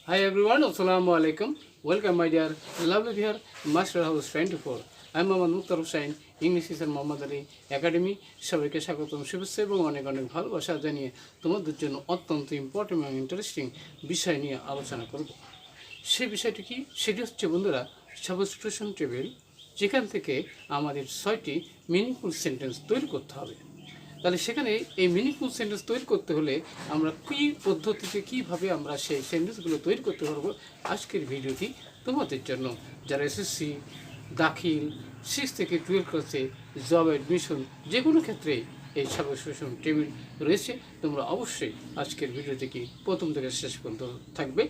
Hi everyone, Assalamu alaikum. Welcome my dear lovely dear Master House 24. I'm Mohammad Mukhtar Hussain, English teacher Mohammad Ali Academy. সবাইকে স্বাগতম শুভেচ্ছা এবং অনেক অনেক ভালোবাসা জানিয়ে তোমাদের জন্য অত্যন্ত ইম্পর্টেন্ট এবং ইন্টারেস্টিং বিষয় নিয়ে আলোচনা করব। সেই বিষয়টি কি? সেটি হচ্ছে বন্ধুরা সাবস্টিটিউশন টেবিল, যেখান থেকে আমাদের 6টি মিনিংফুল সেন্টেন্স তৈরি করতে হবে। তাহলে সেখানে এই মিনিংফুল সেন্টেন্স তৈরি করতে হলে আমরা কী পদ্ধতিতে কীভাবে আমরা সেই সেন্টেন্সগুলো তৈরি করতে পারবো, আজকের ভিডিওটি তোমাদের জন্য যারা এসএসসি দাখিল 6 থেকে 12 ক্লাসে জব অ্যাডমিশন যে কোনো ক্ষেত্রে এই সাবস্টিটিউশন টেবিল রয়েছে, তোমরা অবশ্যই আজকের ভিডিওটি কি প্রথম থেকে শেষ পর্যন্ত থাকবে।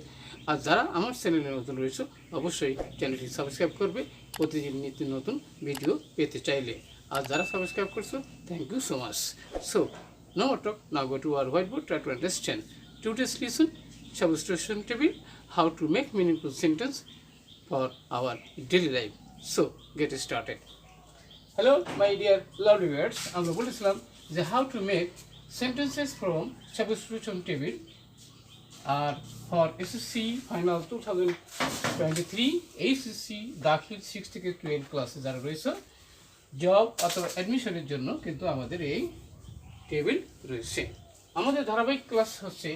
আর যারা আমার চ্যানেলে নতুন রয়েছে অবশ্যই চ্যানেলটি সাবস্ক্রাইব করবে প্রতিদিন নিত্য নতুন ভিডিও পেতে চাইলে। আর যারা সাবস্ক্রাইব করছো, thank you so much. So no more talk, now go to our whiteboard, try to understand today's lesson, substitution table, how to make meaningful sentence for our daily life. So get started. Hello my dear lovely viewers, আমরা বলেছিলাম যে how to make sentences from substitution table R for SSC final 2023 HSC দাখিল 6 থেকে 12 ক্লাসে যারা রয়েছে job অথবা অ্যাডমিশনের জন্য কিন্তু আমাদের এই টেবিল রয়েছে। আমাদের ধারাবাহিক ক্লাস হচ্ছে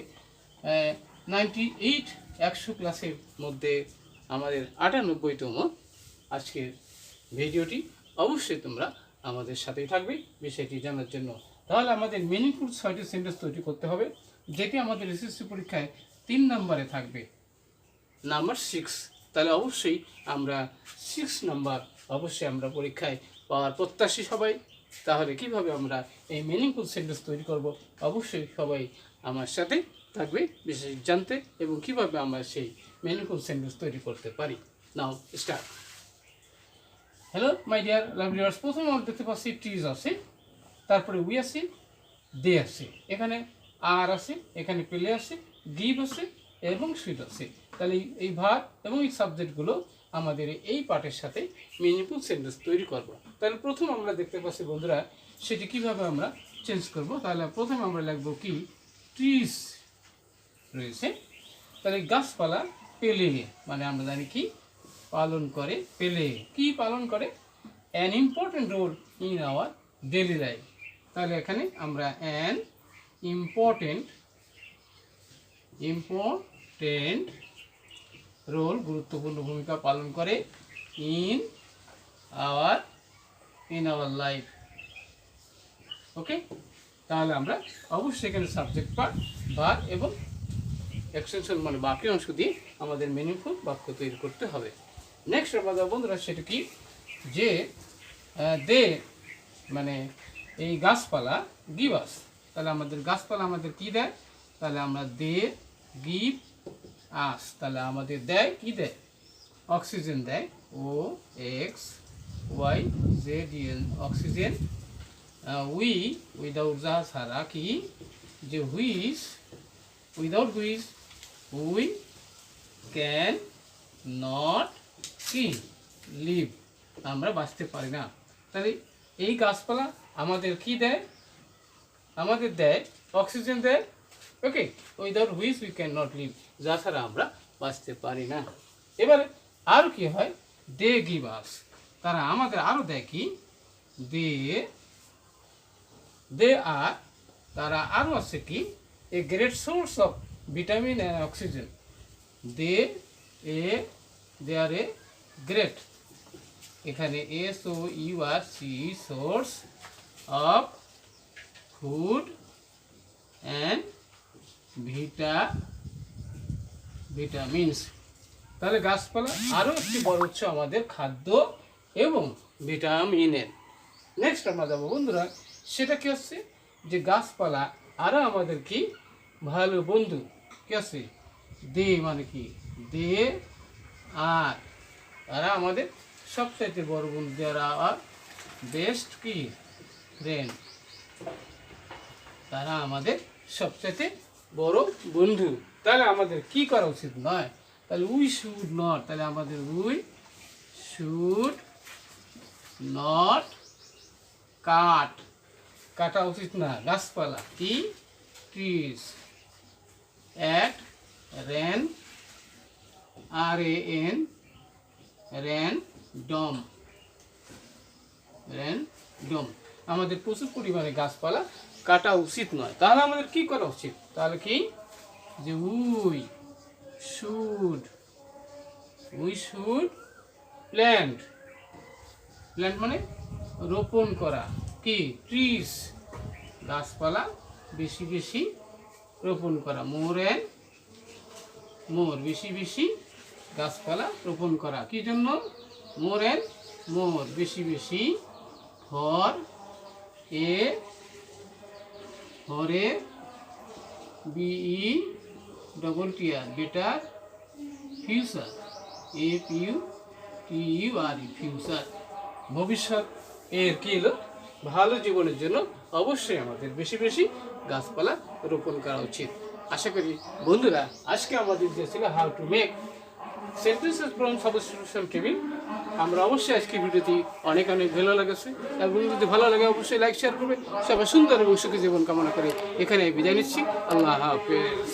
100 ক্লাসের মধ্যে আমাদের 98তম আজকের ভিডিওটি। অবশ্যই তোমরা আমাদের সাথেই থাকবে বিষয়টি জানার জন্য। তাহলে আমাদের মিনিংফুল 6টি সেন্টেন্স তৈরি করতে হবে, যেটি আমাদের এসএসসি পরীক্ষায় 3 নম্বরে থাকবে, নাম্বার 6। তাহলে অবশ্যই আমরা 6 নম্বর অবশ্যই আমরা পরীক্ষায় পাওয়ার প্রত্যাশী সবাই। তাহলে কিভাবে আমরা এই মিনিংফুল সেন্টেন্স তৈরি করব, অবশ্যই সবাই আমার সাথে থাকবে বিশেষ জানতে এবং কিভাবে আমরা সেই মিনিংফুল সেন্টেন্স তৈরি করতে পারি। নাও start. Hello my dear lovely viewers, প্রথমে আমরা দেখতে পাচ্ছি ট্রিজ আছে, তারপরে উই আছে, দে আছে, এখানে আর আছে, এখানে পেলে আছে, গিভ আছে এবং সুইট আছে। তাহলে এই ভার্ব এবং এই সাবজেক্টগুলো আমাদের এই পার্টের সাথে মিনিংফুল সেন্টেন্স তৈরি করব। তাহলে প্রথম আমরা দেখতে পাচ্ছি বন্ধুরা সেটি কিভাবে আমরা চেঞ্জ করব। তাহলে প্রথমে আমরা লিখব কি, ট্রিজ রয়েছে, তাহলে গাছপালা পেলে মানে আমরা জানি কি পালন করে, পেলে কি পালন করে, an important role in our daily life. তাহলে এখানে আমরা অ্যান ইম্পর্টেন্ট রোল গুরুত্বপূর্ণ ভূমিকা পালন করে ইন আওয়ার লাইফ। ওকে, তাহলে আমরা অবশ্যই এখানে সাবজেক্ট পার্ট ভার্ব এবং এক্সটেনশন মানে বাকি অংশ দিয়ে আমাদের মিনিংফুল বাক্য তৈরি করতে হবে। নেক্সট আমাদের বন্ধুরা সেটা কি, যে দে মানে এই গাছপালা গিভ আস। তাহলে আমাদের গাছপালা আমাদের কি দেয়, তাহলে আমরা দে গিভ আস। তাহলে আমাদের দেয় কি দেয়, অক্সিজেন দেয়, OXYZEN অক্সিজেন। উই উইদাউট যা ছাড়া কি, যে which without which we can not কি লিভ, আমরা বাঁচতে পারি না। তাহলে এই গাছপালা আমাদের কি দেয়, আমাদের দেয় অক্সিজেন দেয়। Okay, without which we can not live, যা ছাড়া আমরা বাঁচতে পারি না। এবারে আরও কি হয়, দে গিভ আস, তারা আমাদের আরও দেয় কি, দে আর তারা আরও আছে কি, a great source of vitamin and oxygen. They are a great, এখানে SOURC source of food and vitamins. তাহলে গাছপালা আরও একটি বড় উৎস আমাদের খাদ্য এবং ভিটামিনের। নেক্সট আমরা যাবো বন্ধুরা, সেটা কি হচ্ছে, যে গাছপালা আরও আমাদের কি ভালো বন্ধু। কি আছে, দে মানে কি, দে আর তারা আমাদের সবচাইতে বড় বন্ধু, যারা আর বেস্ট কি ফ্রেন্ড, তারা আমাদের সবচাইতে বড় বন্ধু। তাহলে আমাদের কি করা উচিত নয়, তাহলে উই শুড নট, তাহলে আমাদের উই শুড নট কাটা উচিত না গাছপালা কি, trees at RAN random random. আমাদের প্রচুর পরিমাণে গাছপালা কাটা উচিত নয়। তাহলে আমাদের কি করা উচিত? তাহলে কি যে উই শুড প্ল্যান্ট মানে রোপণ করা, কি ট্রিজ গাছপালা বেশি বেশি রোপণ করা, মোর বেশি বেশি গাছপালা রোপণ করা। কি জন্য? মোর বেশি বেশি, for a BE better future, FUTURE future. ভবিষ্যৎ এর কি হলো? ভালো জীবনের জন্য অবশ্যই আমাদের বেশি বেশি গাছপালা রোপণ করা উচিত। আশা করি বন্ধুরা আজকে আমাদের যে ছিল how to make sentences from substitution table, আমরা অবশ্যই আজকে ভিডিওটি অনেক ভালো লেগেছে এবং যদি ভালো লাগে অবশ্যই লাইক শেয়ার করবে। সবাই সুন্দর এবং সুখী জীবন কামনা করে এখানে বিদায় নিচ্ছি। আল্লাহ হাফেজ।